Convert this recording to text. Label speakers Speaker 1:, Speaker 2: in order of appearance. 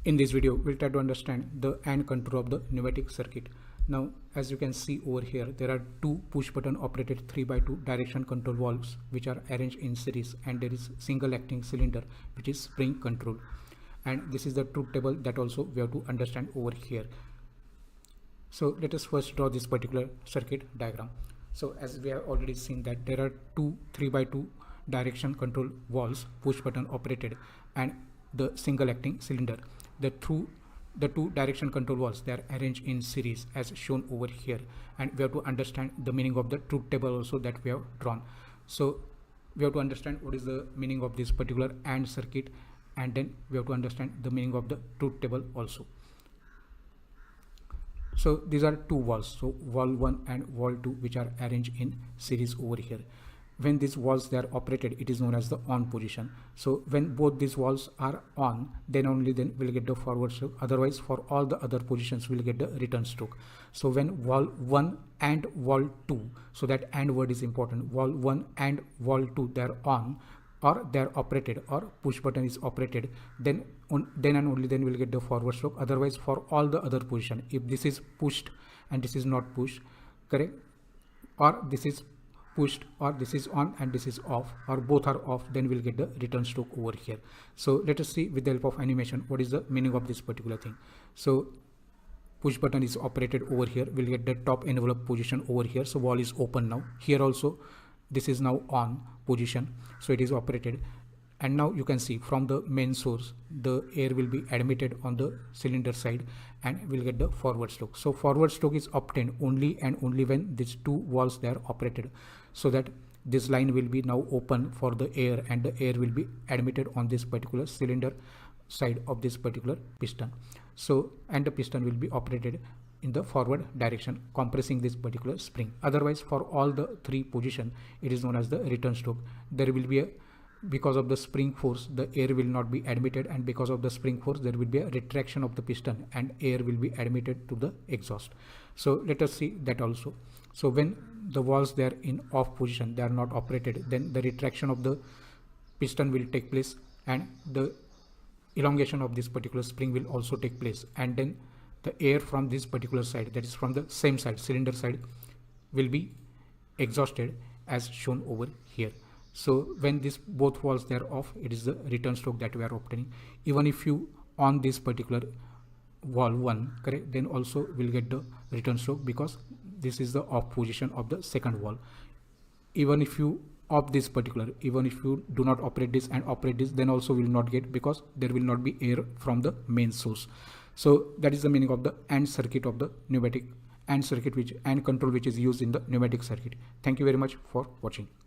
Speaker 1: In this video, we'll try to understand the AND control of the pneumatic circuit. Now, as you can see over here, there are two push button operated 3x2 direction control valves which are arranged in series, and there is single acting cylinder which is spring control. And this is the truth table that also we have to understand over here. So let us first draw this particular circuit diagram. So as we have already seen that there are two 3x2 direction control valves push button operated and the single acting cylinder. The two direction control valves, they are arranged in series as shown over here, and we have to understand the meaning of the truth table also that we have drawn. So we have to understand what is the meaning of this particular AND circuit, and then we have to understand the meaning of the truth table also. So these are two valves, so valve 1 and valve 2, which are arranged in series over here. When these valves they are operated, it is known as the on position. So when both these valves are on, then only then we'll get the forward stroke. Otherwise, for all the other positions, we'll get the return stroke. So when valve 1 and valve 2, so that AND word is important, valve 1 and valve 2, they are on, or they are operated, or push button is operated, then and only then we'll get the forward stroke. Otherwise, for all the other position, if this is pushed and this is not pushed, correct, or this is pushed, or this is on and this is off, or both are off, then we'll get the return stroke over here. So let us see with the help of animation what is the meaning of this particular thing. So push button is operated over here, we'll get the top envelope position over here. So valve is open now. Here also this is now on position, so it is operated. And now you can see from the main source, the air will be admitted on the cylinder side and we'll get the forward stroke. So forward stroke is obtained only and only when these two valves they are operated, so that this line will be now open for the air, and the air will be admitted on this particular cylinder side of this particular piston. So, and the piston will be operated in the forward direction, compressing this particular spring. Otherwise, for all the three position, it is known as the return stroke. There will be a, because of the spring force, the air will not be admitted, and because of the spring force, there will be a retraction of the piston and air will be admitted to the exhaust. So let us see that also. So when the valves they are in off position, they are not operated, then the retraction of the piston will take place and the elongation of this particular spring will also take place, and then the air from this particular side, that is from the same side, cylinder side, will be exhausted as shown over here. So when this both valves they are off, it is the return stroke that we are obtaining. Even if you on this particular valve 1, correct, then also we'll get the return stroke, because this is the off position of the second valve. Even if you off this particular, even if you do not operate this and operate this, then also will not get, because there will not be air from the main source. So that is the meaning of the AND circuit of the pneumatic AND circuit, which AND control which is used in the pneumatic circuit. Thank you very much for watching.